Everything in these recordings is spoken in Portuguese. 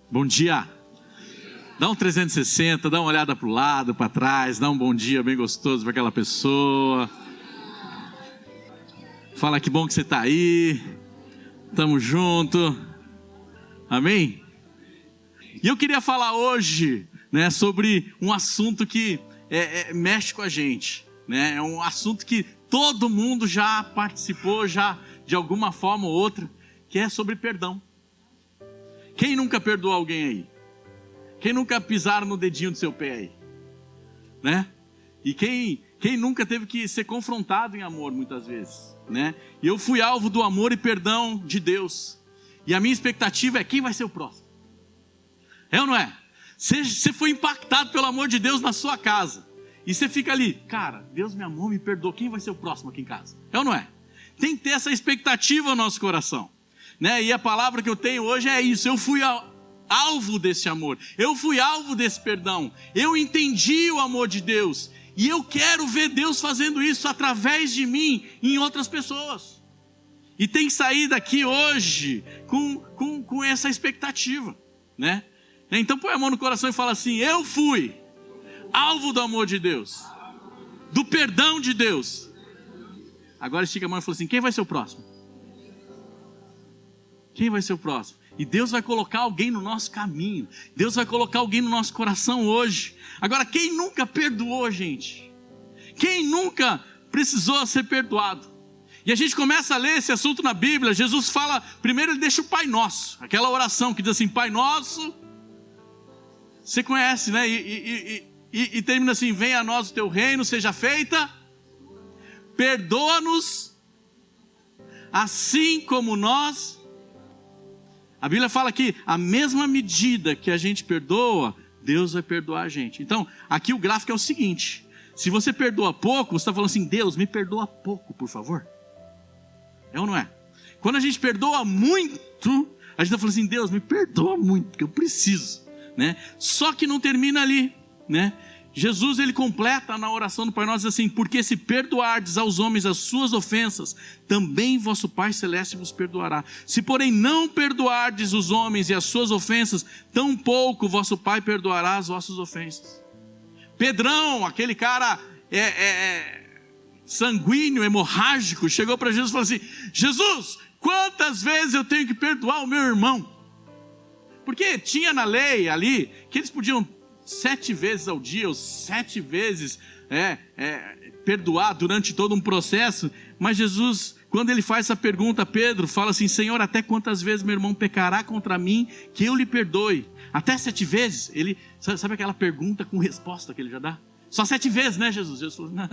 Bom dia. Dá um 360, dá uma olhada para o lado, para trás, dá um bom dia bem gostoso para aquela pessoa. Fala que bom que você está aí. Tamo junto. Amém? E eu queria falar hoje, né, sobre um assunto que mexe com a gente, né? É um assunto que todo mundo já participou, já de alguma forma ou outra, que é sobre perdão. Quem nunca perdoou alguém aí? Quem nunca pisaram no dedinho do seu pé aí? Né? E quem nunca teve que ser confrontado em amor muitas vezes, né? E eu fui alvo do amor e perdão de Deus. E a minha expectativa é quem vai ser o próximo. É ou não é? Você foi impactado pelo amor de Deus na sua casa. E você fica ali, cara, Deus me amou, me perdoou. Quem vai ser o próximo aqui em casa? É ou não é? Tem que ter essa expectativa no nosso coração, né? E a palavra que eu tenho hoje é isso. Eu fui alvo desse amor. Eu fui alvo desse perdão. Eu entendi o amor de Deus. E eu quero ver Deus fazendo isso através de mim em outras pessoas. E tem que sair daqui hoje com essa expectativa, né? Então põe a mão no coração e fala assim: eu fui alvo do amor de Deus, do perdão de Deus. Agora estica a mão e fala assim: quem vai ser o próximo? Quem vai ser o próximo? E Deus vai colocar alguém no nosso caminho. Deus vai colocar alguém no nosso coração hoje. Agora, quem nunca perdoou, gente? Quem nunca precisou ser perdoado? E a gente começa a ler esse assunto na Bíblia. Jesus fala, primeiro ele deixa o Pai Nosso, aquela oração que diz assim: Pai Nosso, você conhece, né? E termina assim: venha a nós o teu reino, seja feita, perdoa-nos, assim como nós. A Bíblia fala que a mesma medida que a gente perdoa, Deus vai perdoar a gente. Então, aqui o gráfico é o seguinte: se você perdoa pouco, você está falando assim: Deus, me perdoa pouco, por favor. É ou não é? Quando a gente perdoa muito, a gente está falando assim: Deus, me perdoa muito, porque eu preciso, né? Só que não termina ali, né? Jesus, ele completa na oração do Pai Nosso, diz assim: porque se perdoardes aos homens as suas ofensas, também vosso Pai Celeste vos perdoará. Se porém não perdoardes os homens e as suas ofensas, tampouco vosso Pai perdoará as vossas ofensas. Pedrão, aquele cara sanguíneo, hemorrágico, chegou para Jesus e falou assim: Jesus, quantas vezes eu tenho que perdoar o meu irmão? Porque tinha na lei ali que eles podiam 7 vezes ao dia, ou 7 vezes perdoar durante todo um processo. Mas Jesus, quando ele faz essa pergunta a Pedro, fala assim: Senhor, até quantas vezes meu irmão pecará contra mim, que eu lhe perdoe? Até 7 vezes? Ele, sabe aquela pergunta com resposta que ele já dá? Só 7 vezes, né, Jesus? Jesus falou: não,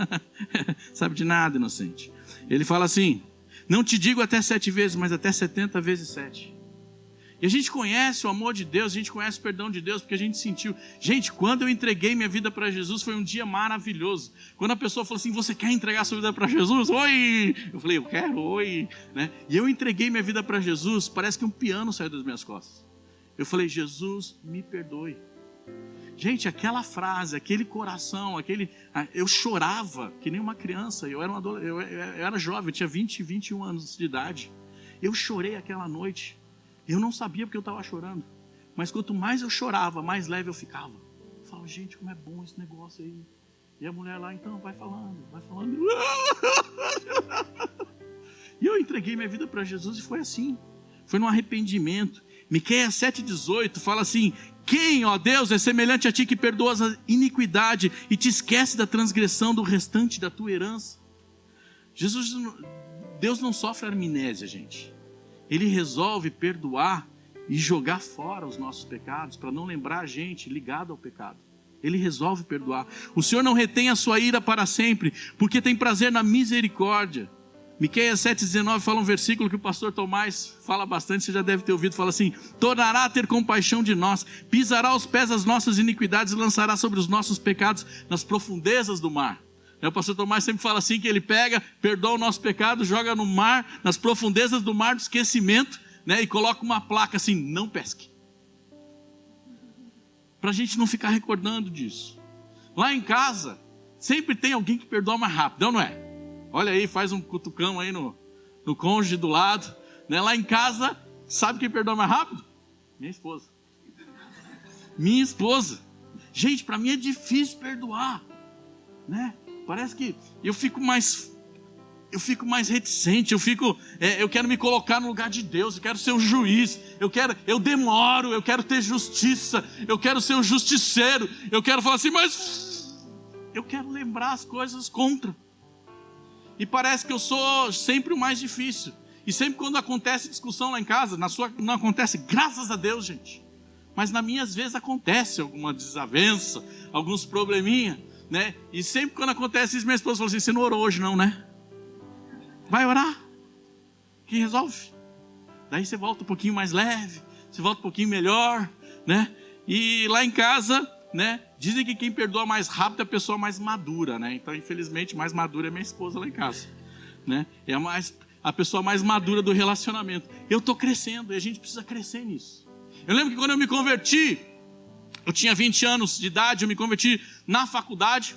sabe de nada, inocente. Ele fala assim: não te digo até 7 vezes, mas até 70 vezes 7. E a gente conhece o amor de Deus, a gente conhece o perdão de Deus, porque a gente sentiu. Gente, quando eu entreguei minha vida para Jesus, foi um dia maravilhoso. Quando a pessoa falou assim: você quer entregar a sua vida para Jesus? Oi! Eu falei: eu quero, oi! Né? E eu entreguei minha vida para Jesus, parece que um piano saiu das minhas costas. Eu falei: Jesus, me perdoe. Gente, aquela frase, aquele coração, eu chorava que nem uma criança. Eu era jovem, eu tinha 20, 21 anos de idade. Eu chorei aquela noite. Eu não sabia porque eu estava chorando. Mas quanto mais eu chorava, mais leve eu ficava. Eu falava: gente, como é bom esse negócio aí. E a mulher lá, então, vai falando. E eu entreguei minha vida para Jesus e foi assim. Foi no arrependimento. Miqueias 7,18 fala assim: quem, ó Deus, é semelhante a ti que perdoas a iniquidade e te esquece da transgressão do restante da tua herança? Deus não sofre amnésia, gente. Ele resolve perdoar e jogar fora os nossos pecados, para não lembrar a gente ligado ao pecado. Ele resolve perdoar. O Senhor não retém a sua ira para sempre, porque tem prazer na misericórdia. Miqueias 7,19 fala um versículo que o pastor Tomás fala bastante, você já deve ter ouvido, fala assim: tornará a ter compaixão de nós, pisará aos pés as nossas iniquidades e lançará sobre os nossos pecados nas profundezas do mar. O pastor Tomás sempre fala assim, que ele pega, perdoa o nosso pecado, joga no mar, nas profundezas do mar do esquecimento, né, e coloca uma placa assim: não pesque. Para a gente não ficar recordando disso. Lá em casa, sempre tem alguém que perdoa mais rápido, não é? Olha aí, faz um cutucão aí no cônjuge do lado, né? Lá em casa, sabe quem perdoa mais rápido? Minha esposa. minha esposa. Gente, para mim é difícil perdoar, né? Parece que eu fico mais reticente, eu quero me colocar no lugar de Deus, eu quero ser o juiz, eu demoro, eu quero ter justiça, eu quero ser o justiceiro, eu quero falar assim, mas eu quero lembrar as coisas contra. E parece que eu sou sempre o mais difícil. E sempre quando acontece discussão lá em casa, na sua não acontece, graças a Deus, gente. Mas na minha, às vezes, acontece alguma desavença, alguns probleminha, né? E sempre quando acontece isso, minha esposa fala assim, você não orou hoje não, né? Vai orar. Quem resolve? Daí você volta um pouquinho mais leve, você volta um pouquinho melhor, né? E lá em casa, né? Dizem que quem perdoa mais rápido é a pessoa mais madura, né? Então, infelizmente, mais madura é minha esposa lá em casa, né? É a pessoa mais madura do relacionamento. Eu estou crescendo e a gente precisa crescer nisso. Eu lembro que quando eu me converti, eu tinha 20 anos de idade, eu me converti na faculdade.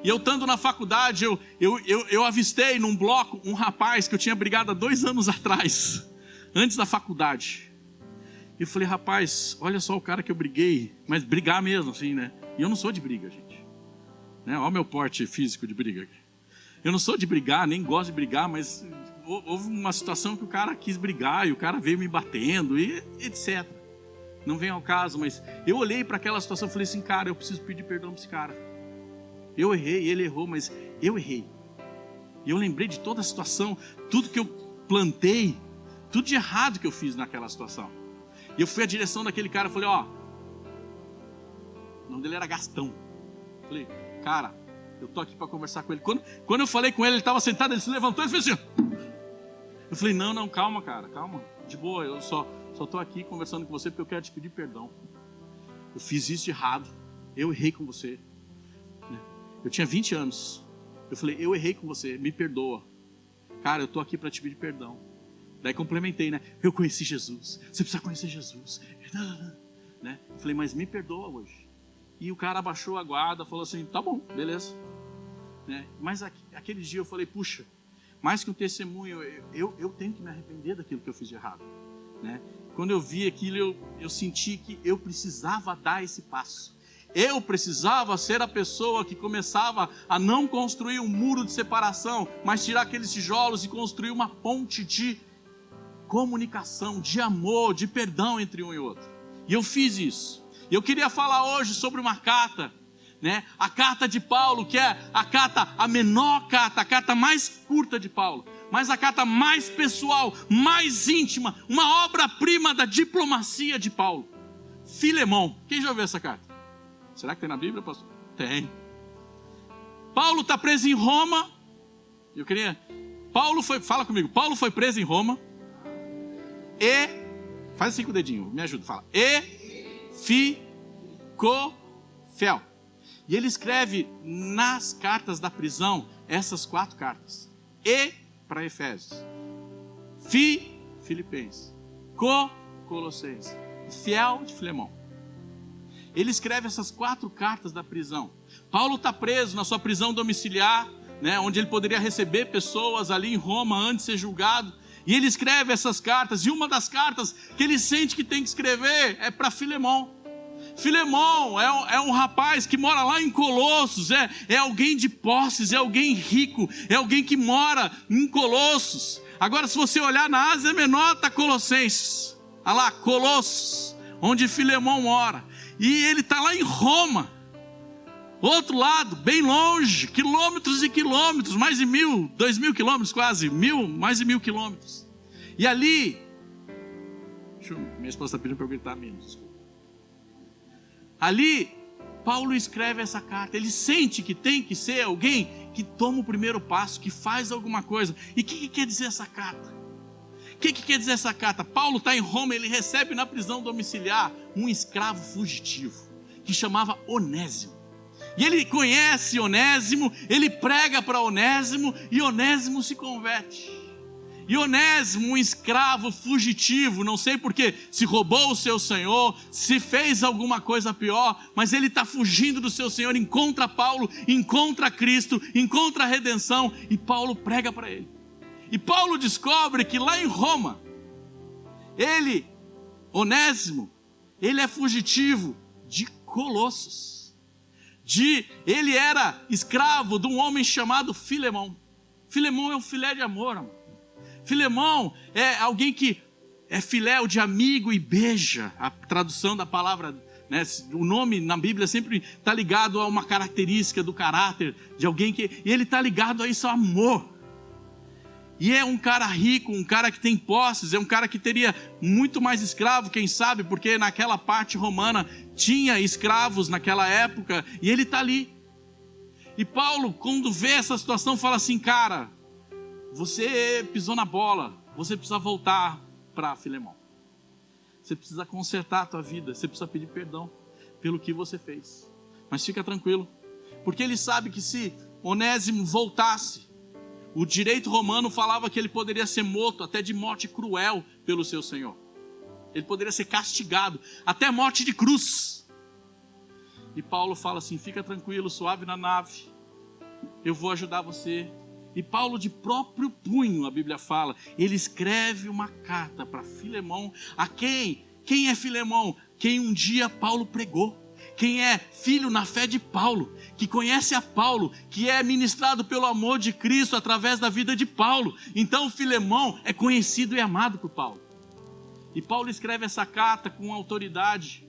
E eu estando na faculdade, eu avistei num bloco um rapaz que eu tinha brigado há 2 anos atrás, antes da faculdade. E eu falei, rapaz, olha só o cara que eu briguei, mas brigar mesmo assim, né? E eu não sou de briga, gente. Né? Olha o meu porte físico de briga aqui. Eu não sou de brigar, nem gosto de brigar, mas houve uma situação que o cara quis brigar e o cara veio me batendo e etc. Não vem ao caso, mas eu olhei para aquela situação e falei assim, cara, eu preciso pedir perdão para esse cara. Eu errei, ele errou, mas eu errei. E eu lembrei de toda a situação, tudo que eu plantei, tudo de errado que eu fiz naquela situação. E eu fui à direção daquele cara e falei, ó, o nome dele era Gastão. Falei, cara, eu tô aqui para conversar com ele. Quando eu falei com ele, ele estava sentado, ele se levantou e fez assim. Eu falei, não, calma, cara, calma. De boa, eu só tô aqui conversando com você porque eu quero te pedir perdão. Eu fiz isso de errado, eu errei com você. Eu tinha 20 anos. Eu falei, eu errei com você, me perdoa. Cara, eu tô aqui para te pedir perdão. Daí complementei, né? Eu conheci Jesus, você precisa conhecer Jesus. Né? Eu falei, mas me perdoa hoje. E o cara abaixou a guarda, falou assim, tá bom, beleza. Né? Mas aquele dia eu falei, puxa, mais que um testemunho, eu tenho que me arrepender daquilo que eu fiz de errado. Né? Quando eu vi aquilo, eu senti que eu precisava dar esse passo. Eu precisava ser a pessoa que começava a não construir um muro de separação, mas tirar aqueles tijolos e construir uma ponte de comunicação, de amor, de perdão entre um e outro. E eu fiz isso. E eu queria falar hoje sobre uma carta, né? A carta de Paulo, que é a menor carta, a carta mais curta de Paulo, mas a carta mais pessoal, mais íntima, uma obra-prima da diplomacia de Paulo. Filemão. Quem já ouviu essa carta? Será que tem na Bíblia, pastor? Tem. Paulo está preso em Roma. Fala comigo. Paulo foi preso em Roma. Faz assim com o dedinho, me ajuda, fala. Ficou fiel. E ele escreve nas cartas da prisão essas 4 cartas. Para Efésios. Filipenses. Colossenses. Fiel de Filemão. Ele escreve essas 4 cartas da prisão. Paulo está preso na sua prisão domiciliar, né, onde ele poderia receber pessoas ali em Roma antes de ser julgado. E ele escreve essas cartas. E uma das cartas que ele sente que tem que escrever é para Filemão. Filemão é um rapaz que mora lá em Colossos. É alguém de posses, é alguém rico, é alguém que mora em Colossos. Agora, se você olhar na Ásia Menor, está Colossenses. Olha lá, Colossos, onde Filemão mora. E ele está lá em Roma, outro lado, bem longe, quilômetros e quilômetros, mais de 2.000 quilômetros quase, mais de 1.000 quilômetros. E ali, minha esposa está pedindo para eu gritar menos. Ali, Paulo escreve essa carta, ele sente que tem que ser alguém que toma o primeiro passo, que faz alguma coisa. E o que quer dizer essa carta? O que quer dizer essa carta? Paulo está em Roma, ele recebe na prisão domiciliar um escravo fugitivo, que chamava Onésimo. E ele conhece Onésimo, ele prega para Onésimo, e Onésimo se converte. E Onésimo, um escravo fugitivo, não sei porquê, se roubou o seu senhor, se fez alguma coisa pior, mas ele está fugindo do seu senhor, encontra Paulo, encontra Cristo, encontra a redenção, e Paulo prega para ele. E Paulo descobre que lá em Roma, Onésimo, Ele é fugitivo de Colossos. Ele era escravo de um homem chamado Filemão. Filemão é um filé de amor, amor. Filemão é alguém que é filéu de amigo e beija. A tradução da palavra, né? O nome na Bíblia sempre está ligado a uma característica do caráter de alguém e ele está ligado a isso, ao amor. E é um cara rico, um cara que tem posses, é um cara que teria muito mais escravo, quem sabe, porque naquela parte romana tinha escravos naquela época, e ele está ali. E Paulo, quando vê essa situação, fala assim: cara, você pisou na bola, você precisa voltar para Filemão. Você precisa consertar a tua vida, você precisa pedir perdão pelo que você fez. Mas fica tranquilo, porque ele sabe que se Onésimo voltasse, o direito romano falava que ele poderia ser morto até de morte cruel pelo seu senhor. Ele poderia ser castigado até morte de cruz. E Paulo fala assim: fica tranquilo, suave na nave, eu vou ajudar você. E Paulo, de próprio punho, a Bíblia fala, ele escreve uma carta para Filemão. A quem? Quem é Filemão? Quem um dia Paulo pregou. Quem é filho na fé de Paulo, que conhece a Paulo, que é ministrado pelo amor de Cristo através da vida de Paulo. Então Filemão é conhecido e amado por Paulo. E Paulo escreve essa carta com autoridade,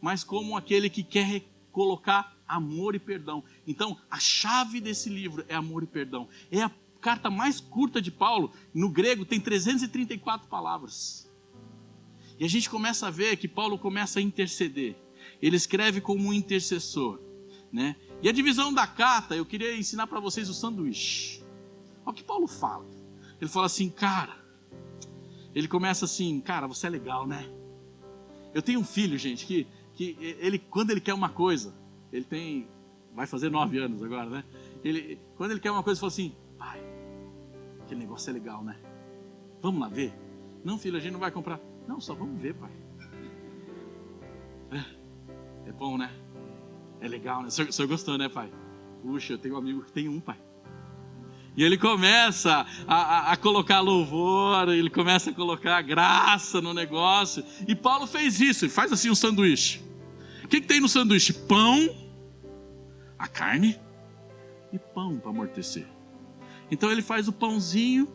mas como aquele que quer colocar amor e perdão. Então a chave desse livro é amor e perdão. É a carta mais curta de Paulo. No grego tem 334 palavras. E a gente começa a ver que Paulo começa a interceder. Ele escreve como um intercessor, né? E a divisão da carta, eu queria ensinar para vocês o sanduíche. Olha o que Paulo fala. Ele fala assim: cara, ele começa assim: cara, você é legal, né? Eu tenho um filho, gente, que ele, quando ele quer uma coisa, vai fazer 9 anos agora, né? Quando ele quer uma coisa, ele fala assim: pai, aquele negócio é legal, né? Vamos lá ver? Não, filho, a gente não vai comprar. Não, só vamos ver, pai. É bom, né? É legal, né? O senhor gostou, né, pai? Puxa, eu tenho um amigo que tem um, pai. E ele começa a colocar louvor, ele começa a colocar graça no negócio. E Paulo fez isso, ele faz assim um sanduíche. O que tem no sanduíche? Pão, a carne e pão para amortecer. Então ele faz o pãozinho,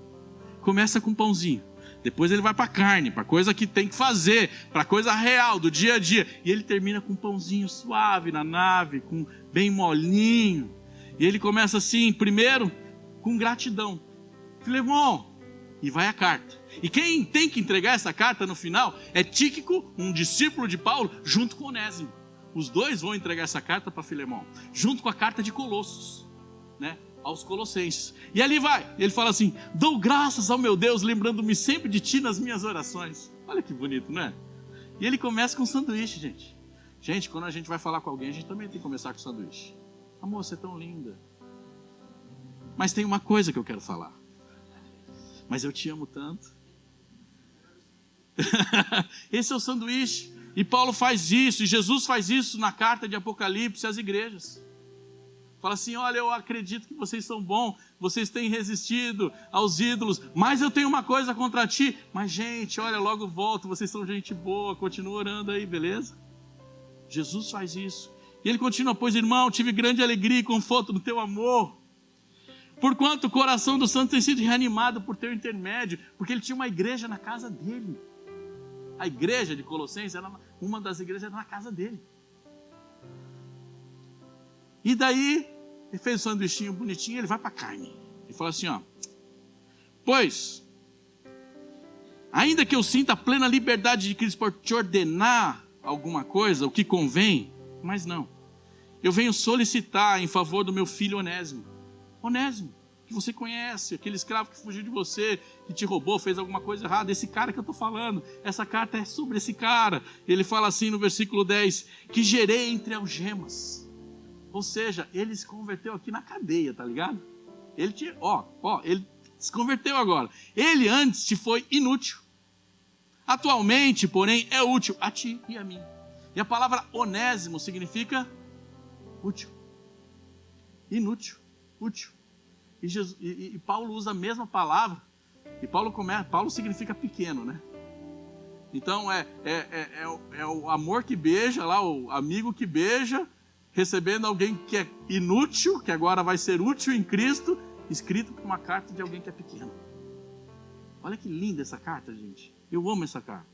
começa com o pãozinho. Depois ele vai para a carne, para coisa que tem que fazer, para coisa real, do dia a dia. E ele termina com um pãozinho suave na nave, bem molinho. E ele começa assim, primeiro, com gratidão. Filemão, e vai a carta. E quem tem que entregar essa carta no final é Tíquico, um discípulo de Paulo, junto com Onésimo. Os dois vão entregar essa carta para Filemão, junto com a carta de Colossos, né? Aos Colossenses. E ali vai, ele fala assim: dou graças ao meu Deus, lembrando-me sempre de ti nas minhas orações. Olha que bonito, não é? E ele começa com sanduíche, gente. Gente, quando a gente vai falar com alguém, a gente também tem que começar com sanduíche. Amor, você é tão linda. Mas tem uma coisa que eu quero falar. Mas eu te amo tanto. Esse é o sanduíche. E Paulo faz isso, e Jesus faz isso na carta de Apocalipse às igrejas. Fala assim: olha, eu acredito que vocês são bons, vocês têm resistido aos ídolos, mas eu tenho uma coisa contra ti. Mas gente, olha, logo volto, vocês são gente boa, continua orando aí, beleza? Jesus faz isso. E ele continua: pois irmão, tive grande alegria e conforto no teu amor, porquanto o coração dos santos tem sido reanimado por teu intermédio. Porque ele tinha uma igreja na casa dele. A igreja de Colossenses, uma das igrejas era na casa dele. E daí, ele fez o sanduichinho bonitinho, ele vai para a carne. Ele fala assim: ó, pois, ainda que eu sinta a plena liberdade de Cristo por te ordenar alguma coisa, o que convém, mas não. Eu venho solicitar em favor do meu filho Onésimo. Onésimo, que você conhece, aquele escravo que fugiu de você, que te roubou, fez alguma coisa errada. Esse cara que eu estou falando, essa carta é sobre esse cara. Ele fala assim no versículo 10, que gerei entre algemas. Ou seja, ele se converteu aqui na cadeia, tá ligado? Ele ele se converteu agora. Ele antes te foi inútil. Atualmente, porém, é útil a ti e a mim. E a palavra onésimo significa útil. Inútil, útil. E Paulo usa a mesma palavra. E Paulo significa pequeno, né? Então é o amor que beija lá, o amigo que beija, recebendo alguém que é inútil, que agora vai ser útil em Cristo, escrito por uma carta de alguém que é pequeno. Olha que linda essa carta, gente. Eu amo essa carta.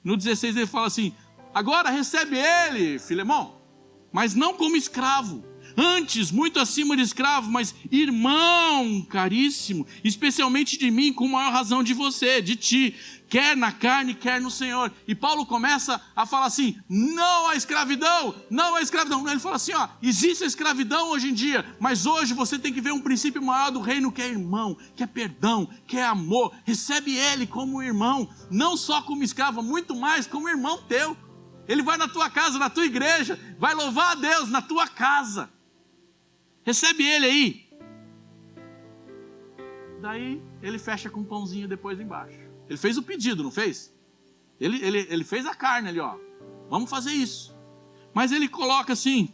No 16 ele fala assim: agora recebe ele, Filemão, mas não como escravo, antes muito acima de escravo, mas irmão caríssimo, especialmente de mim, com maior razão de você, de ti, quer na carne, quer no Senhor. E Paulo começa a falar assim: não há escravidão, não há escravidão. Ele fala assim: ó, existe a escravidão hoje em dia, mas hoje você tem que ver um princípio maior do reino, que é irmão, que é perdão, que é amor. Recebe ele como irmão, não só como escravo, muito mais como irmão teu. Ele vai na tua casa, na tua igreja, vai louvar a Deus na tua casa. Recebe ele aí. Daí ele fecha com um pãozinho depois embaixo. Ele fez o pedido, não fez? Ele fez a carne ali, ó. Vamos fazer isso. Mas ele coloca assim: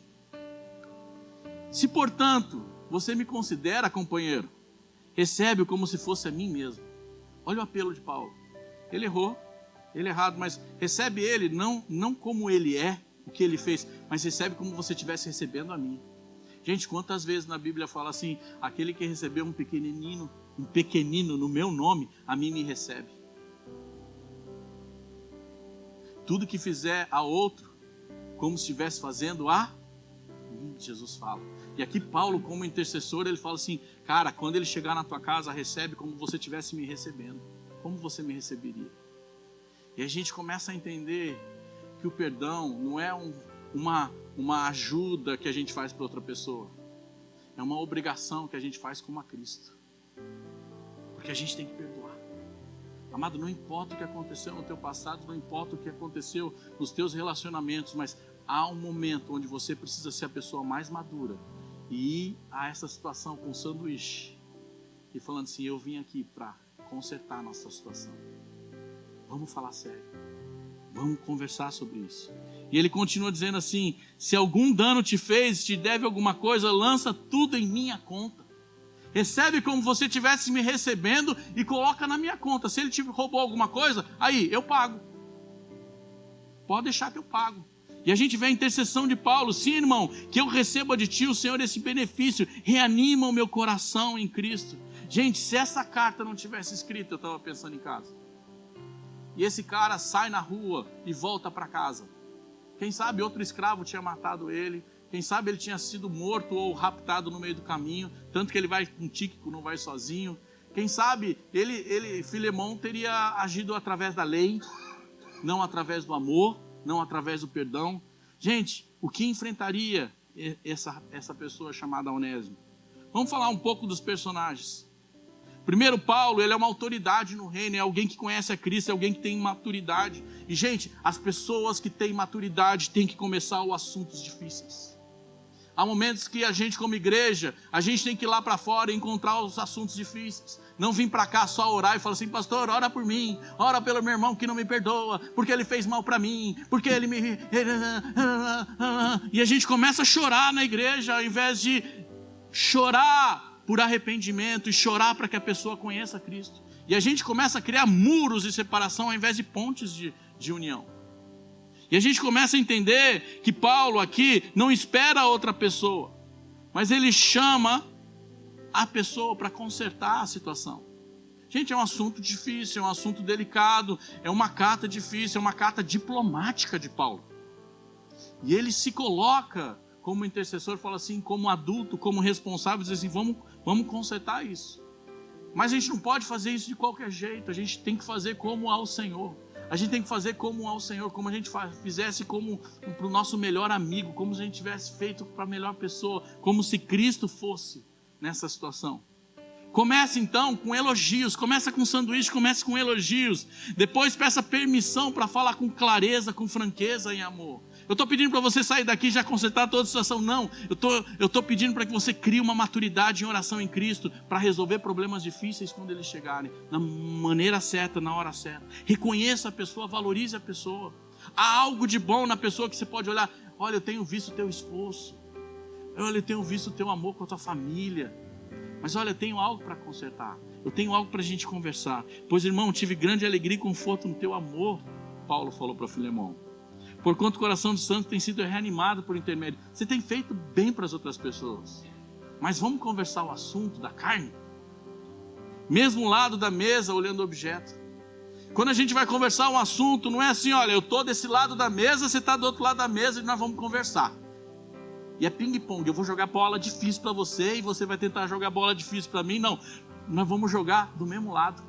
se portanto você me considera companheiro, recebe-o como se fosse a mim mesmo. Olha o apelo de Paulo. Ele errou, ele é errado, mas recebe ele não como ele é, o que ele fez, mas recebe como você estivesse recebendo a mim. Gente, quantas vezes na Bíblia fala assim: aquele que recebeu um pequenino no meu nome, a mim me recebe. Tudo que fizer a outro, como se estivesse fazendo a mim, Jesus fala. E aqui Paulo, como intercessor, ele fala assim: cara, quando ele chegar na tua casa, recebe como você estivesse me recebendo. Como você me receberia? E a gente começa a entender que o perdão não é uma ajuda que a gente faz para outra pessoa. É uma obrigação que a gente faz como a Cristo. Porque a gente tem que perdoar. Amado, não importa o que aconteceu no teu passado, não importa o que aconteceu nos teus relacionamentos, mas há um momento onde você precisa ser a pessoa mais madura e ir a essa situação com um sanduíche e falando assim: eu vim aqui para consertar a nossa situação. Vamos falar sério. Vamos conversar sobre isso. E ele continua dizendo assim: se algum dano te fez, te deve alguma coisa, lança tudo em minha conta. Recebe como você estivesse me recebendo e coloca na minha conta. Se ele te roubou alguma coisa, aí eu pago. Pode deixar que eu pago. E a gente vê a intercessão de Paulo: sim, irmão, que eu receba de ti, o Senhor, esse benefício. Reanima o meu coração em Cristo. Gente, se essa carta não tivesse escrita, eu estava pensando em casa. E esse cara sai na rua e volta para casa. Quem sabe outro escravo tinha matado ele. Quem sabe ele tinha sido morto ou raptado no meio do caminho. Tanto que ele vai com Tíquico, não vai sozinho. Quem sabe Filemão teria agido através da lei, não através do amor, não através do perdão. Gente, o que enfrentaria essa pessoa chamada Onésimo? Vamos falar um pouco dos personagens. Primeiro, Paulo, ele é uma autoridade no reino, é alguém que conhece a Cristo, é alguém que tem maturidade. E, gente, as pessoas que têm maturidade têm que começar os assuntos difíceis. Há momentos que a gente, como igreja, a gente tem que ir lá para fora e encontrar os assuntos difíceis. Não vir para cá só orar e falar assim: pastor, ora por mim, ora pelo meu irmão que não me perdoa, porque ele fez mal para mim, porque ele me... E a gente começa a chorar na igreja, ao invés de chorar por arrependimento e chorar para que a pessoa conheça Cristo. E a gente começa a criar muros de separação ao invés de pontes de união. E a gente começa a entender que Paulo aqui não espera outra pessoa, mas ele chama a pessoa para consertar a situação. Gente, é um assunto difícil, é um assunto delicado, é uma carta difícil, é uma carta diplomática de Paulo. E ele se coloca como intercessor, fala assim, como adulto, como responsável, diz assim: vamos consertar isso. Mas a gente não pode fazer isso de qualquer jeito, a gente tem que fazer como ao Senhor. A gente tem que fazer como ao Senhor, como a gente fizesse como para o nosso melhor amigo, como se a gente tivesse feito para a melhor pessoa, como se Cristo fosse nessa situação. Comece então com elogios, começa com sanduíche, comece com elogios. Depois peça permissão para falar com clareza, com franqueza e amor. Eu estou pedindo para você sair daqui e já consertar toda a situação. Não, eu estou pedindo para que você crie uma maturidade em oração em Cristo para resolver problemas difíceis quando eles chegarem, na maneira certa, na hora certa. Reconheça a pessoa, valorize a pessoa. Há algo de bom na pessoa que você pode olhar: olha, eu tenho visto o teu esforço, olha, eu tenho visto o teu amor com a tua família, mas olha, eu tenho algo para consertar, eu tenho algo para a gente conversar. Pois, irmão, tive grande alegria e conforto no teu amor. Paulo falou para Filemão. Porquanto o coração dos santos tem sido reanimado por intermédio. Você tem feito bem para as outras pessoas. Mas vamos conversar o assunto da carne? Mesmo lado da mesa, olhando o objeto. Quando a gente vai conversar um assunto, não é assim, olha, eu estou desse lado da mesa, você está do outro lado da mesa e nós vamos conversar. E é ping-pong, eu vou jogar bola difícil para você e você vai tentar jogar bola difícil para mim. Não, nós vamos jogar do mesmo lado.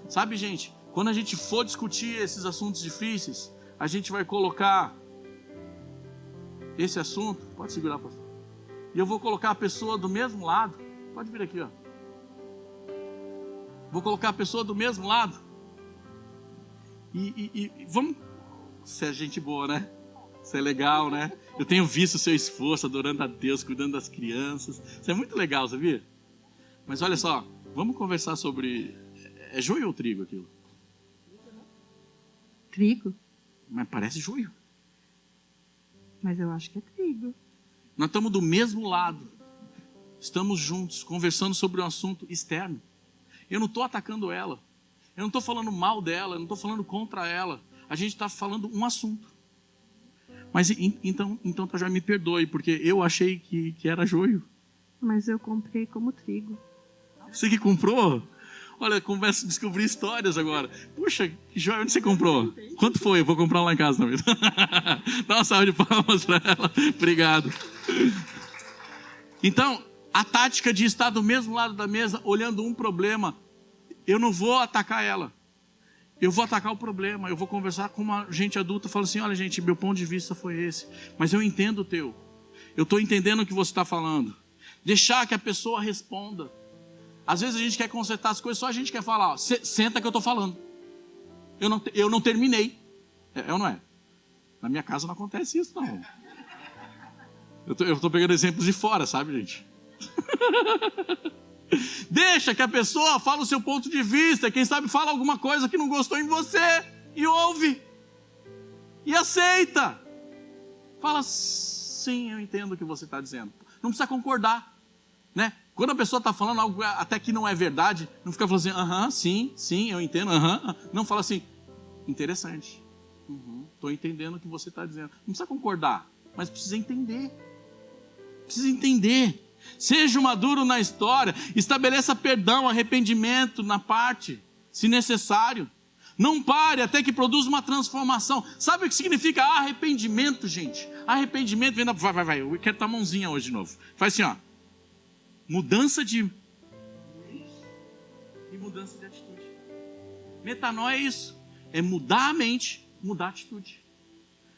Sabe, gente, quando a gente for discutir esses assuntos difíceis, a gente vai colocar esse assunto, pode segurar, pastor. E eu vou colocar a pessoa do mesmo lado. Pode vir aqui, ó. Vou colocar a pessoa do mesmo lado. E vamos. Você é gente boa, né? Você é legal, né? Eu tenho visto o seu esforço, adorando a Deus, cuidando das crianças. Isso é muito legal, sabia? Mas olha só, vamos conversar sobre... É joio ou trigo aquilo? Trigo? Mas parece joio. Mas eu acho que é trigo. Nós estamos do mesmo lado. Estamos juntos, conversando sobre um assunto externo. Eu não estou atacando ela. Eu não estou falando mal dela, eu não estou falando contra ela. A gente está falando um assunto. Mas então já me perdoe, porque eu achei que era joio. Mas eu comprei como trigo. Você que comprou? Olha, começo a descobrir histórias agora. Puxa, que joia, onde você comprou? Quanto foi? Eu vou comprar lá em casa também. Dá uma salva de palmas para ela. Obrigado. Então, a tática de estar do mesmo lado da mesa, olhando um problema, eu não vou atacar ela. Eu vou atacar o problema. Eu vou conversar com uma gente adulta, falando assim, olha gente, meu ponto de vista foi esse. Mas eu entendo o teu. Eu estou entendendo o que você está falando. Deixar que a pessoa responda. Às vezes a gente quer consertar as coisas, só a gente quer falar, ó, senta que eu estou falando. Eu não terminei. É ou não é? Na minha casa não acontece isso, não. Eu estou pegando exemplos de fora, sabe, gente? Deixa que a pessoa fale o seu ponto de vista. Quem sabe fala alguma coisa que não gostou em você. E ouve. E aceita. Fala, sim, eu entendo o que você está dizendo. Não precisa concordar, né? Quando a pessoa está falando algo até que não é verdade, não fica falando assim, sim, eu entendo, Não, fala assim, interessante. Estou entendendo o que você está dizendo. Não precisa concordar, mas precisa entender. Precisa entender. Seja maduro na história, estabeleça perdão, arrependimento na parte, se necessário. Não pare até que produza uma transformação. Sabe o que significa arrependimento, gente? Arrependimento vem da... Vai, eu quero tua mãozinha hoje de novo. Faz assim, ó. Mudança de... E mudança de atitude. Metanoia é isso. É mudar a mente, mudar a atitude.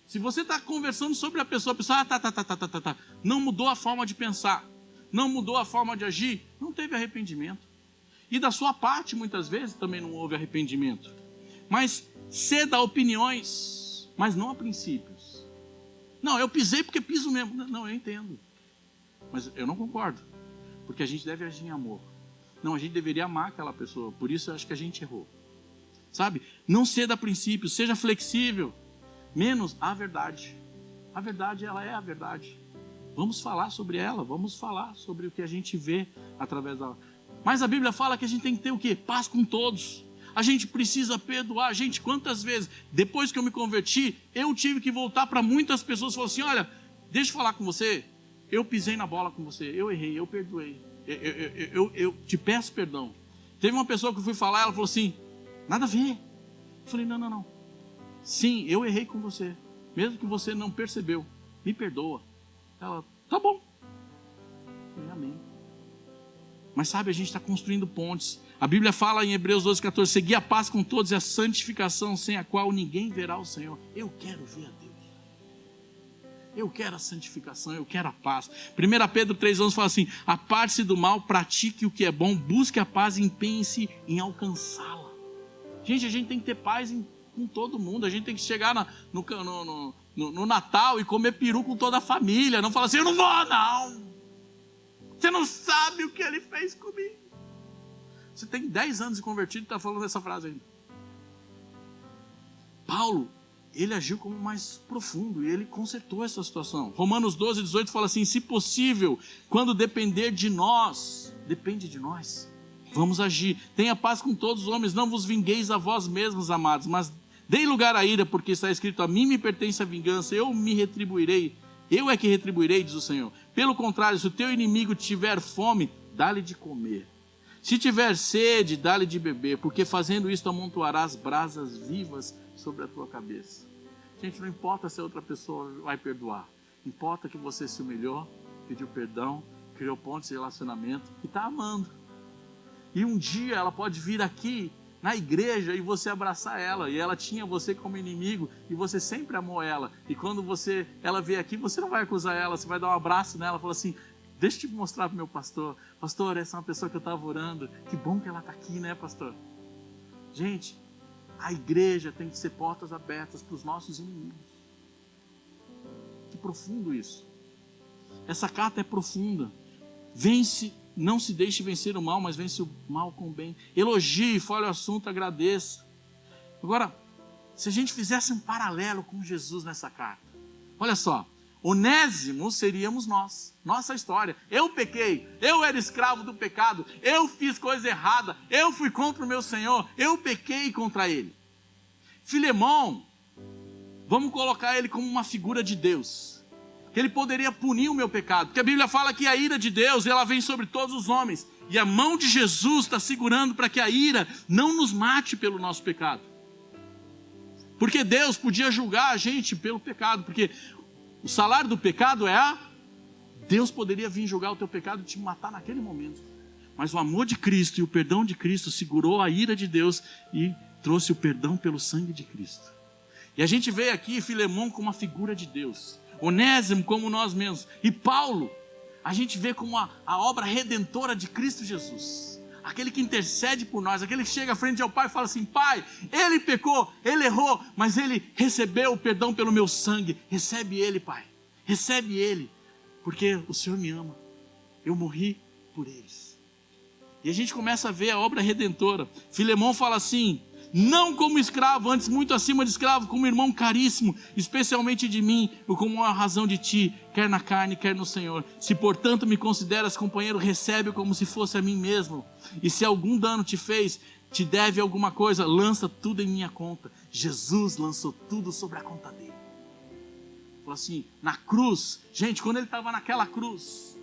Se você está conversando sobre a pessoa tá. Não mudou a forma de pensar. Não mudou a forma de agir. Não teve arrependimento. E da sua parte, muitas vezes, também não houve arrependimento. Mas ceda a opiniões, mas não a princípios. Não, eu pisei porque piso mesmo. Não, eu entendo. Mas eu não concordo. Porque a gente deve agir em amor. Não, a gente deveria amar aquela pessoa. Por isso eu acho que a gente errou. Sabe? Não ceda a princípios, seja flexível. Menos a verdade. A verdade, ela é a verdade. Vamos falar sobre ela. Vamos falar sobre o que a gente vê através dela. Mas a Bíblia fala que a gente tem que ter o quê? Paz com todos. A gente precisa perdoar. Gente, quantas vezes, depois que eu me converti, eu tive que voltar para muitas pessoas e falar assim, olha, deixa eu falar com você. Eu pisei na bola com você, eu errei, eu perdoei. Eu te peço perdão. Teve uma pessoa que eu fui falar, ela falou assim, nada a ver. Eu falei, não. Sim, eu errei com você. Mesmo que você não percebeu, me perdoa. Ela, tá bom. Eu falei, amém. Mas sabe, a gente está construindo pontes. A Bíblia fala em Hebreus 12:14, seguir a paz com todos e a santificação, sem a qual ninguém verá o Senhor. Eu quero ver a Deus. Eu quero a santificação, eu quero a paz. 1 Pedro 3:11 fala assim, aparte-se do mal, pratique o que é bom, busque a paz e empenhe-se em alcançá-la. Gente, a gente tem que ter paz com todo mundo. A gente tem que chegar no Natal e comer peru com toda a família. Não falar assim, eu não vou não. Você não sabe o que ele fez comigo. Você tem 10 anos de convertido e está falando essa frase ainda. Paulo, ele agiu como mais profundo e ele consertou essa situação. Romanos 12:18 fala assim, se possível, quando depender de nós, depende de nós, vamos agir. Tenha paz com todos os homens, não vos vingueis a vós mesmos, amados, mas Dei lugar à ira, porque está escrito: a mim me pertence a vingança, eu me retribuirei, eu é que retribuirei, diz o Senhor. Pelo contrário, se o teu inimigo tiver fome, dá-lhe de comer. Se tiver sede, dá-lhe de beber, porque fazendo isto amontoarás brasas vivas sobre a tua cabeça. Gente, não importa se a outra pessoa vai perdoar, importa que você se humilhou, pediu perdão, criou pontos de relacionamento e está amando. E um dia ela pode vir aqui na igreja e você abraçar ela, e ela tinha você como inimigo e você sempre amou ela, e quando ela vier aqui, você não vai acusar ela, você vai dar um abraço nela, fala assim: deixa eu te mostrar para o meu pastor, essa é uma pessoa que eu estava orando, que bom que ela está aqui, né, pastor? Gente, a igreja tem que ser portas abertas para os nossos inimigos. Que profundo isso. Essa carta é profunda. Vence, não se deixe vencer o mal, mas vence o mal com o bem. Elogie, fale o assunto, agradeça. Agora, se a gente fizesse um paralelo com Jesus nessa carta, olha só, Onésimo seríamos nós, nossa história. Eu pequei, eu era escravo do pecado, eu fiz coisa errada, eu fui contra o meu Senhor, eu pequei contra ele. Filemão, vamos colocar ele como uma figura de Deus, que ele poderia punir o meu pecado, porque a Bíblia fala que a ira de Deus, ela vem sobre todos os homens, e a mão de Jesus está segurando para que a ira não nos mate pelo nosso pecado, porque Deus podia julgar a gente pelo pecado, porque o salário do pecado é Deus poderia vir julgar o teu pecado e te matar naquele momento, mas o amor de Cristo e o perdão de Cristo segurou a ira de Deus e trouxe o perdão pelo sangue de Cristo. E a gente vê aqui Filemão como uma figura de Deus, Onésimo como nós mesmos, e Paulo a gente vê como a obra redentora de Cristo Jesus, aquele que intercede por nós, aquele que chega à frente ao Pai e fala assim: Pai, ele pecou, ele errou, mas ele recebeu o perdão pelo meu sangue, recebe ele, Pai, recebe ele, porque o Senhor me ama, eu morri por eles. E a gente começa a ver a obra redentora. Filemão fala assim: não como escravo, antes muito acima de escravo, como irmão caríssimo, especialmente de mim, ou como a razão de ti, quer na carne, quer no Senhor. Se portanto me consideras companheiro, recebe-o como se fosse a mim mesmo. E se algum dano te fez, te deve alguma coisa, lança tudo em minha conta. Jesus lançou tudo sobre a conta dele. Falou assim, na cruz, gente, quando ele estava naquela cruz,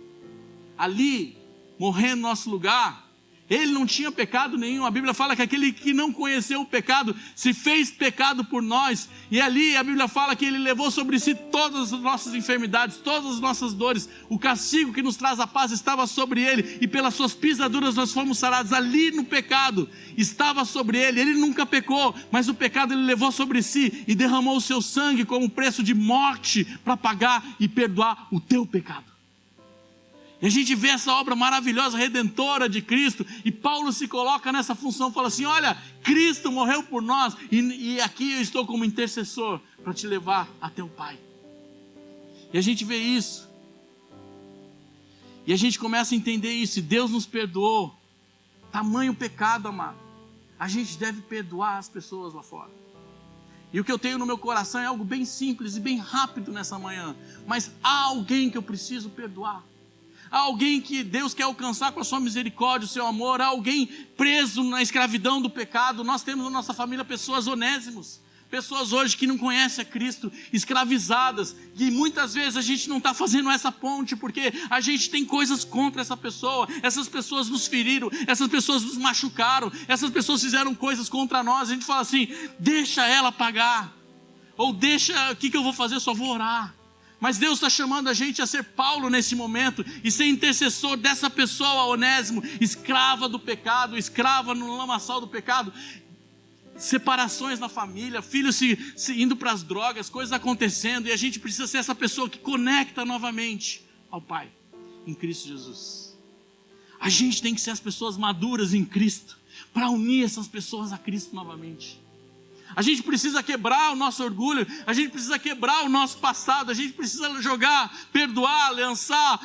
ali, morrendo no nosso lugar, ele não tinha pecado nenhum. A Bíblia fala que aquele que não conheceu o pecado se fez pecado por nós. E ali a Bíblia fala que ele levou sobre si todas as nossas enfermidades, todas as nossas dores. O castigo que nos traz a paz estava sobre ele, e pelas suas pisaduras nós fomos sarados. Ali no pecado estava sobre ele. Ele nunca pecou, mas o pecado ele levou sobre si e derramou o seu sangue como preço de morte para pagar e perdoar o teu pecado. E a gente vê essa obra maravilhosa, redentora de Cristo, e Paulo se coloca nessa função, fala assim: olha, Cristo morreu por nós, e aqui eu estou como intercessor para te levar até o Pai. E a gente vê isso, e a gente começa a entender isso, e Deus nos perdoou, tamanho pecado, amado, a gente deve perdoar as pessoas lá fora. E o que eu tenho no meu coração é algo bem simples e bem rápido nessa manhã, mas há alguém que eu preciso perdoar. Há alguém que Deus quer alcançar com a sua misericórdia, o seu amor. Há alguém preso na escravidão do pecado. Nós temos na nossa família pessoas onésimos, pessoas hoje que não conhecem a Cristo, escravizadas, e muitas vezes a gente não está fazendo essa ponte, porque a gente tem coisas contra essa pessoa. Essas pessoas nos feriram, essas pessoas nos machucaram, essas pessoas fizeram coisas contra nós. A gente fala assim: deixa ela pagar, ou deixa, o que eu vou fazer? Eu só vou orar. Mas Deus está chamando a gente a ser Paulo nesse momento e ser intercessor dessa pessoa, Onésimo, escrava do pecado, escrava no lamaçal do pecado, separações na família, filhos se indo para as drogas, coisas acontecendo, e a gente precisa ser essa pessoa que conecta novamente ao Pai, em Cristo Jesus. A gente tem que ser as pessoas maduras em Cristo, para unir essas pessoas a Cristo novamente. A gente precisa quebrar o nosso orgulho, a gente precisa quebrar o nosso passado, a gente precisa jogar, perdoar, lançar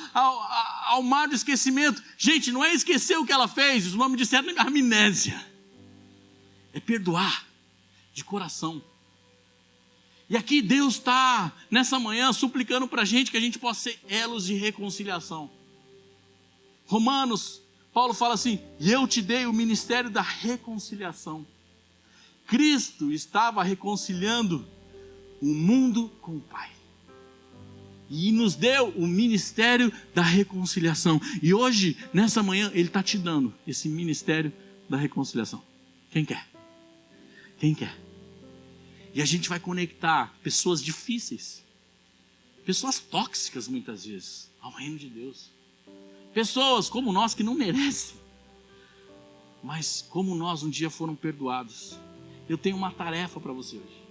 ao mar do esquecimento. Gente, não é esquecer o que ela fez, o nome disso é amnésia. É perdoar de coração. E aqui Deus está, nessa manhã, suplicando para a gente que a gente possa ser elos de reconciliação. Romanos, Paulo fala assim: e eu te dei o ministério da reconciliação. Cristo estava reconciliando o mundo com o Pai. E nos deu o ministério da reconciliação. E hoje, nessa manhã, Ele está te dando esse ministério da reconciliação. Quem quer? Quem quer? E a gente vai conectar pessoas difíceis, pessoas tóxicas muitas vezes, ao reino de Deus. Pessoas como nós que não merecem, mas como nós um dia foram perdoados. Eu tenho uma tarefa para você hoje.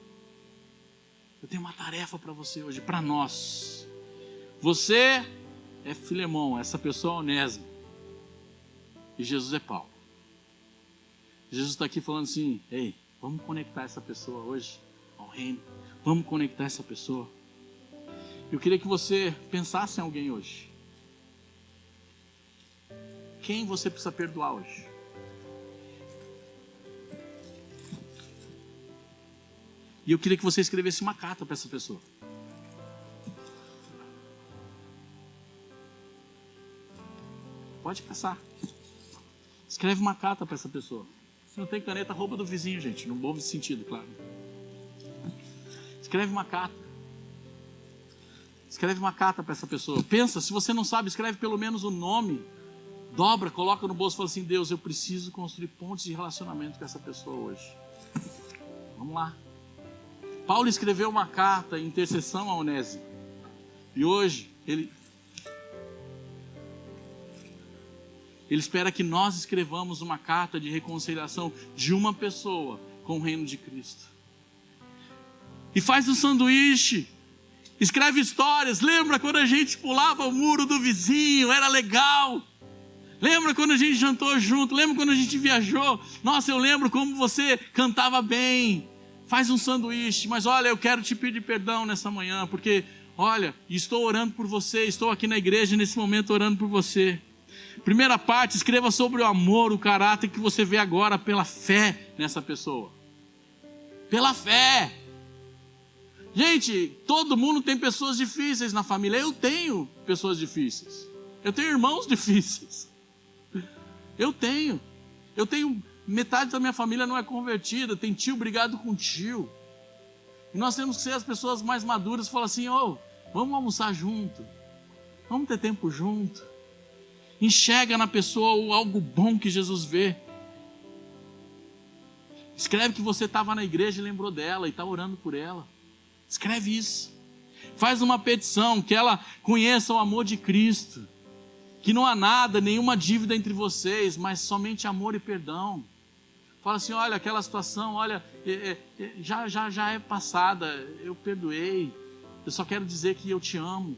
Eu tenho uma tarefa para você hoje, para nós. Você é Filemão, essa pessoa é Onésimo. E Jesus é Paulo. Jesus está aqui falando assim: ei, vamos conectar essa pessoa hoje ao reino. Vamos conectar essa pessoa. Eu queria que você pensasse em alguém hoje. Quem você precisa perdoar hoje? E eu queria que você escrevesse uma carta para essa pessoa. Pode passar. Escreve uma carta para essa pessoa. Se não tem caneta, rouba do vizinho, gente. No bom sentido, claro. Escreve uma carta. Escreve uma carta para essa pessoa. Pensa, se você não sabe, escreve pelo menos o nome. Dobra, coloca no bolso e fala assim: Deus, eu preciso construir pontes de relacionamento com essa pessoa hoje. Vamos lá. Paulo escreveu uma carta em intercessão a Onésimo. E hoje, ele espera que nós escrevamos uma carta de reconciliação de uma pessoa com o reino de Cristo. E faz um sanduíche. Escreve histórias. Lembra quando a gente pulava o muro do vizinho? Era legal. Lembra quando a gente jantou junto? Lembra quando a gente viajou? Nossa, eu lembro como você cantava bem. Faz um sanduíche. Mas olha, eu quero te pedir perdão nessa manhã, porque, olha, estou orando por você. Estou aqui na igreja nesse momento orando por você. Primeira parte, escreva sobre o amor, o caráter que você vê agora pela fé nessa pessoa. Pela fé. Gente, todo mundo tem pessoas difíceis na família. Eu tenho pessoas difíceis. Eu tenho irmãos difíceis. Eu tenho metade da minha família não é convertida. Tem tio brigado com tio. E nós temos que ser as pessoas mais maduras e falar assim: vamos almoçar junto. Vamos ter tempo junto. Enxerga na pessoa algo bom que Jesus vê. Escreve que você estava na igreja e lembrou dela e está orando por ela. Escreve isso. Faz uma petição que ela conheça o amor de Cristo. Que não há nada, nenhuma dívida entre vocês, mas somente amor e perdão. Fala assim: olha, aquela situação, olha, já é passada, eu perdoei. Eu só quero dizer que eu te amo.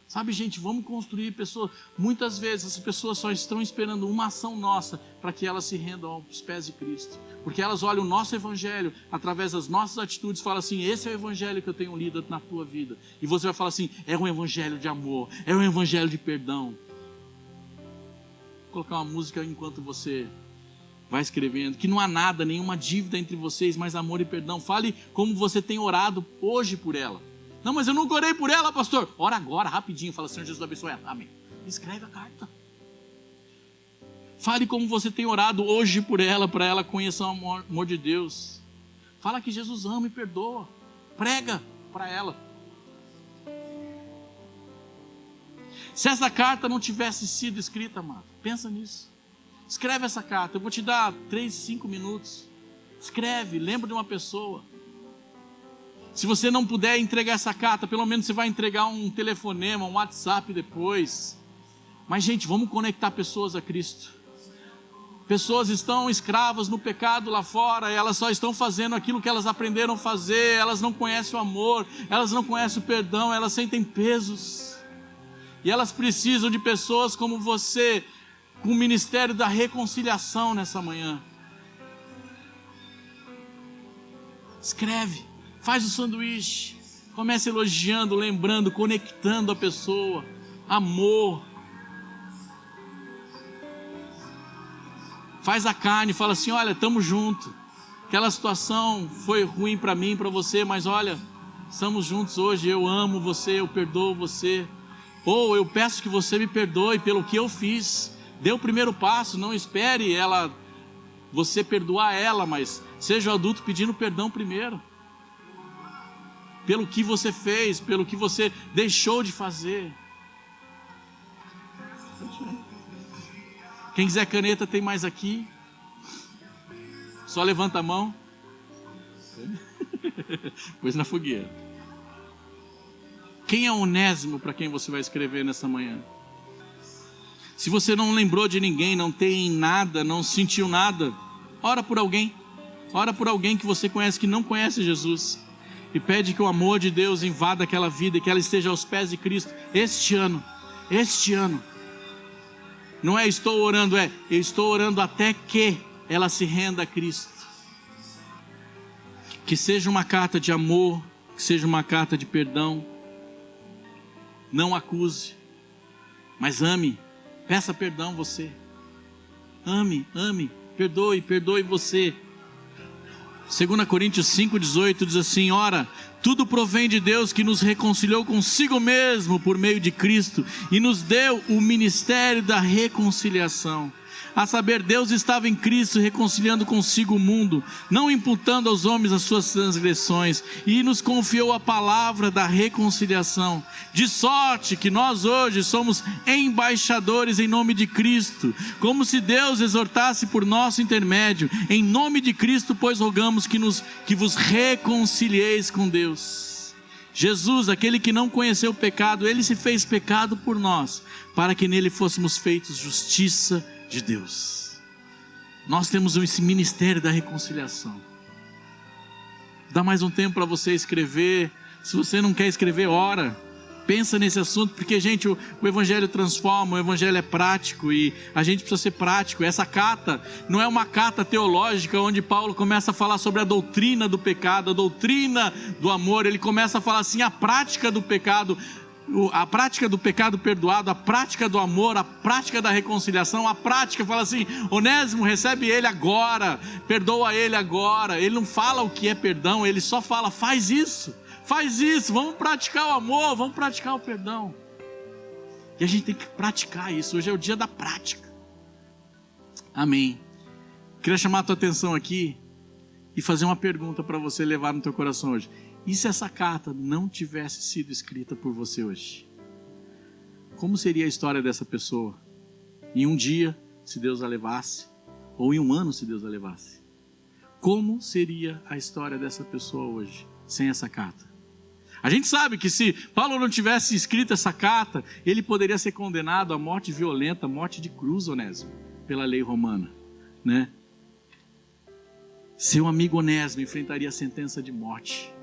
Sabe, gente, vamos construir pessoas. Muitas vezes as pessoas só estão esperando uma ação nossa para que elas se rendam aos pés de Cristo. Porque elas olham o nosso evangelho através das nossas atitudes e falam assim: esse é o evangelho que eu tenho lido na tua vida. E você vai falar assim: é um evangelho de amor, é um evangelho de perdão. Vou colocar uma música enquanto você vai escrevendo. Que não há nada, nenhuma dívida entre vocês, mas amor e perdão. Fale como você tem orado hoje por ela. Não, mas eu nunca orei por ela, pastor. Ora agora, rapidinho. Fala: Senhor Jesus, abençoe ela. Amém. Escreve a carta. Fale como você tem orado hoje por ela, para ela conhecer o amor de Deus. Fala que Jesus ama e perdoa. Prega para ela. Se essa carta não tivesse sido escrita, amado, pensa nisso. Escreve essa carta. Eu vou te dar 3, 5 minutos. Escreve, lembra de uma pessoa. Se você não puder entregar essa carta, pelo menos você vai entregar um telefonema, um WhatsApp depois. Mas, gente, vamos conectar pessoas a Cristo. Pessoas estão escravas no pecado lá fora, elas só estão fazendo aquilo que elas aprenderam a fazer, elas não conhecem o amor, elas não conhecem o perdão, elas sentem pesos. E elas precisam de pessoas como você, com o ministério da reconciliação nessa manhã. Escreve. Faz o sanduíche, comece elogiando, lembrando, conectando a pessoa, amor. Faz a carne, fala assim: olha, estamos juntos. Aquela situação foi ruim para mim, para você, mas olha, estamos juntos hoje, eu amo você, eu perdoo você. Ou eu peço que você me perdoe pelo que eu fiz. Dê o primeiro passo, não espere você perdoar ela, mas Seja o adulto pedindo perdão primeiro. Pelo que você fez, pelo que você deixou de fazer. Quem quiser caneta tem mais aqui. Só levanta a mão. Pôs na fogueira. Quem é Onésimo para quem você vai escrever nessa manhã? Se você não lembrou de ninguém, não tem nada, não sentiu nada, ora por alguém. Ora por alguém que você conhece, que não conhece Jesus. E pede que o amor de Deus invada aquela vida e que ela esteja aos pés de Cristo este ano. Este ano. Não é estou orando, é eu estou orando até que ela se renda a Cristo. Que seja uma carta de amor, que seja uma carta de perdão. Não acuse, mas ame. Peça perdão você. Ame, perdoe você. 2 Coríntios 5,18 diz assim: ora, tudo provém de Deus que nos reconciliou consigo mesmo por meio de Cristo e nos deu o ministério da reconciliação. A saber, Deus estava em Cristo reconciliando consigo o mundo, não imputando aos homens as suas transgressões, e nos confiou a palavra da reconciliação, de sorte que nós hoje somos embaixadores em nome de Cristo, como se Deus exortasse por nosso intermédio. Em nome de Cristo, pois rogamos que vos reconcilieis com Deus. Jesus, aquele que não conheceu o pecado, ele se fez pecado por nós, para que nele fôssemos feitos justiça de Deus. Nós temos esse ministério da reconciliação. Dá mais um tempo para você escrever. Se você não quer escrever, ora. Pensa nesse assunto, porque, gente, o Evangelho transforma, o Evangelho é prático e a gente precisa ser prático. Essa carta não é uma carta teológica onde Paulo começa a falar sobre a doutrina do pecado, a doutrina do amor. Ele começa a falar assim, a prática do pecado, a prática do pecado perdoado, a prática do amor, a prática da reconciliação, a prática, fala assim, Onésimo, recebe ele agora, perdoa ele agora. Ele não fala o que é perdão, ele só fala, faz isso, vamos praticar o amor, vamos praticar o perdão. E a gente tem que praticar isso, hoje é o dia da prática. Amém. Queria chamar a tua atenção aqui e fazer uma pergunta para você levar no teu coração hoje. E se essa carta não tivesse sido escrita por você hoje? Como seria a história dessa pessoa? Em um dia, se Deus a levasse, ou em um ano, se Deus a levasse? Como seria a história dessa pessoa hoje, sem essa carta? A gente sabe que se Paulo não tivesse escrito essa carta, ele poderia ser condenado à morte violenta, morte de cruz, Onésimo, pela lei romana, né? Seu amigo Onésimo enfrentaria a sentença de morte.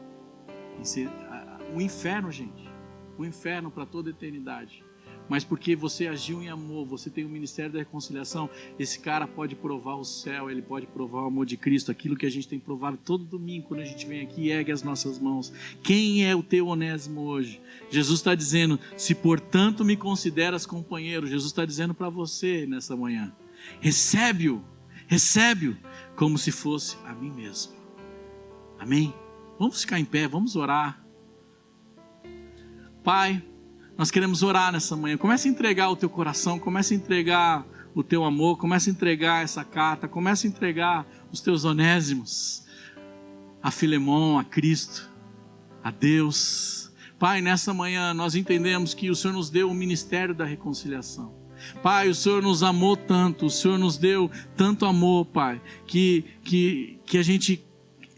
O inferno, gente, o inferno para toda a eternidade. Mas porque você agiu em amor, você tem o ministério da reconciliação, esse cara pode provar o céu, ele pode provar o amor de Cristo, aquilo que a gente tem provado todo domingo quando a gente vem aqui e ergue as nossas mãos. Quem é o teu Onésimo hoje? Jesus está dizendo, se portanto me consideras companheiro, Jesus está dizendo para você nessa manhã, recebe-o como se fosse a mim mesmo. Amém? Vamos ficar em pé, vamos orar. Pai, nós queremos orar nessa manhã. Comece a entregar o teu coração, comece a entregar o teu amor, comece a entregar essa carta, comece a entregar os teus onésimos a Filemon, a Cristo, a Deus. Pai, nessa manhã nós entendemos que o Senhor nos deu o ministério da reconciliação. Pai, o Senhor nos amou tanto, o Senhor nos deu tanto amor, Pai, que a gente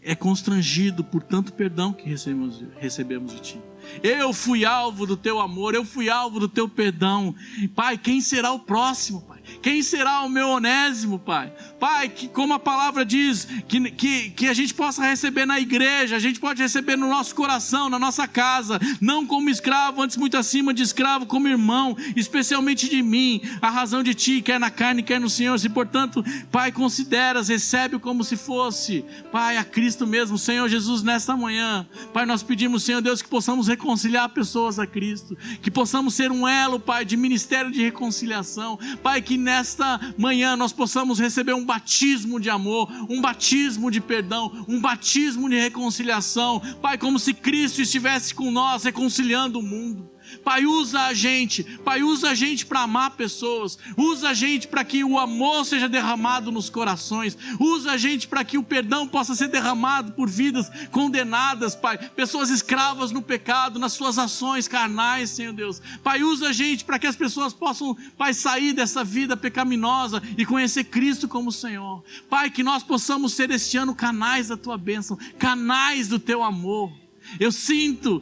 é constrangido por tanto perdão que recebemos de Ti. Eu fui alvo do Teu amor, eu fui alvo do Teu perdão. Pai, quem será o próximo, Pai? Quem será o meu Onésimo, Pai? Pai, que como a palavra diz, que a gente possa receber na igreja, a gente pode receber no nosso coração, na nossa casa, não como escravo, antes muito acima de escravo, como irmão, especialmente de mim, a razão de Ti, quer na carne, quer no Senhor. Se portanto, Pai, consideras, recebe-o como se fosse, Pai, a Cristo mesmo, Senhor Jesus, nesta manhã, Pai, nós pedimos, Senhor Deus, que possamos reconciliar pessoas a Cristo, que possamos ser um elo, Pai, de ministério de reconciliação, Pai, que nesta manhã nós possamos receber um batismo de amor, um batismo de perdão, um batismo de reconciliação, Pai, como se Cristo estivesse com nós, reconciliando o mundo. Pai, usa a gente. Pai, usa a gente para amar pessoas. Usa a gente para que o amor seja derramado nos corações. Usa a gente para que o perdão possa ser derramado por vidas condenadas, Pai. Pessoas escravas no pecado, nas suas ações carnais, Senhor Deus. Pai, usa a gente para que as pessoas possam, Pai, sair dessa vida pecaminosa e conhecer Cristo como Senhor. Pai, que nós possamos ser este ano canais da Tua bênção, canais do Teu amor. Eu sinto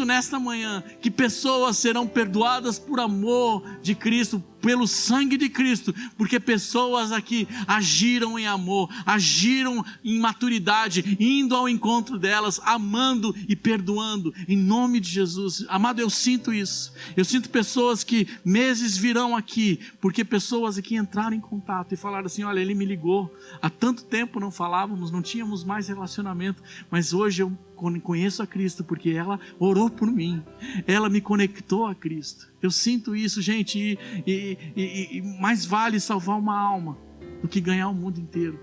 nesta manhã que pessoas serão perdoadas por amor de Cristo, pelo sangue de Cristo, porque pessoas aqui agiram em amor, agiram em maturidade, indo ao encontro delas, amando e perdoando, em nome de Jesus. Amado, eu sinto isso. Eu sinto pessoas que meses virão aqui, porque pessoas aqui entraram em contato e falaram assim: olha, ele me ligou, há tanto tempo não falávamos, não tínhamos mais relacionamento, mas hoje eu conheço a Cristo, porque ela orou por mim, ela me conectou a Cristo. Eu sinto isso, gente, e mais vale salvar uma alma do que ganhar o mundo inteiro.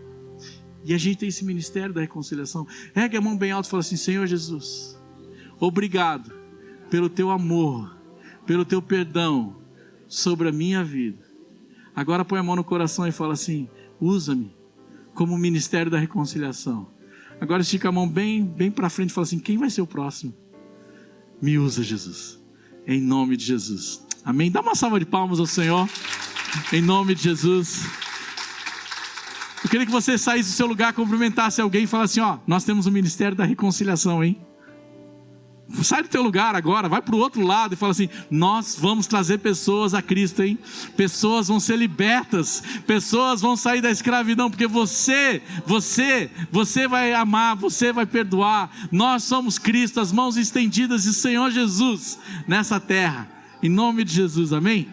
E a gente tem esse ministério da reconciliação. Ergue a mão bem alto e fala assim: Senhor Jesus, obrigado pelo Teu amor, pelo Teu perdão sobre a minha vida. Agora põe a mão no coração e fala assim: usa-me como ministério da reconciliação. Agora estica a mão bem para frente e fala assim: quem vai ser o próximo? Me usa, Jesus, em nome de Jesus. Amém? Dá uma salva de palmas ao Senhor, em nome de Jesus. Eu queria que você saísse do seu lugar, cumprimentasse alguém e falasse assim: ó, nós temos o ministério da reconciliação, hein? Sai do teu lugar agora, vai para o outro lado e fala assim: nós vamos trazer pessoas a Cristo, hein? Pessoas vão ser libertas, pessoas vão sair da escravidão, porque você vai amar, você vai perdoar. Nós somos Cristo, as mãos estendidas de Senhor Jesus nessa terra, em nome de Jesus, amém?